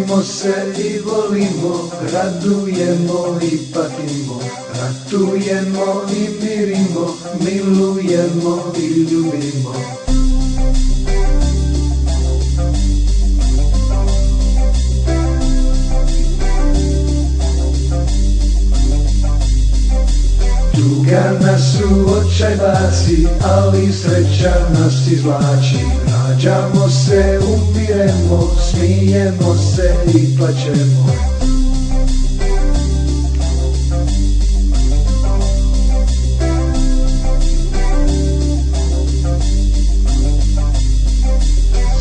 Mrzimo se i volimo, radujemo i patimo, ratujemo i mirimo, milujemo i ljubimo. Tuga nas u očaj baci, ali sreća nas izvlači. Rađamo se, umiremo, smijemo se i plačemo.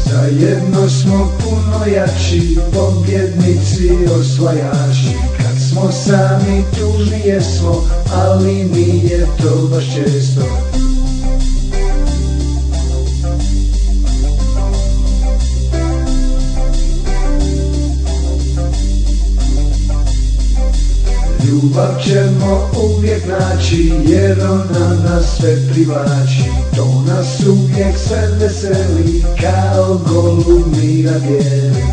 Zajedno smo puno jači, pobjednici, osvajači. Kad smo sami, tužni jesmo, ali nije to baš često. Ljubav ćemo uvijek naći, jer ona nas sve privlači. To nas uvijek sve veseli, kao golub mira bijeli.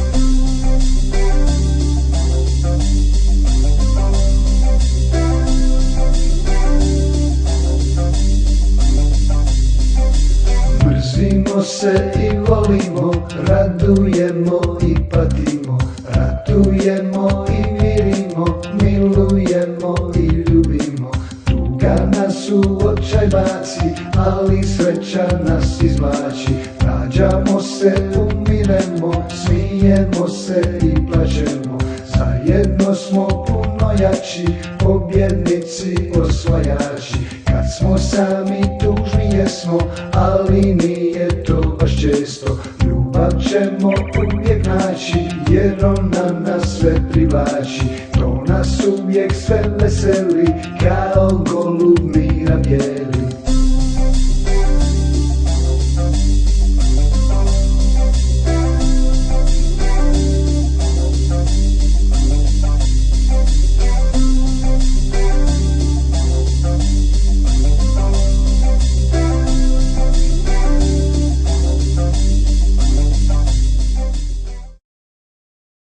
Mrzimo se i volimo, radujemo i patimo, ratujemo i mirimo, milujemo i ljubimo. Tuga nas u očaj baci, ali sreća nas izvlači. Rađamo se, umiremo, smijemo se i plačemo. Zajedno smo puno jači, pobjednici, osvajači. Kad smo sami, tužni jesmo, ali nije to baš često. Ljubav ćemo uvijek naći, jer ona nas sve privlači. To nas uvijek sve veseli, kao golub mira bijeli.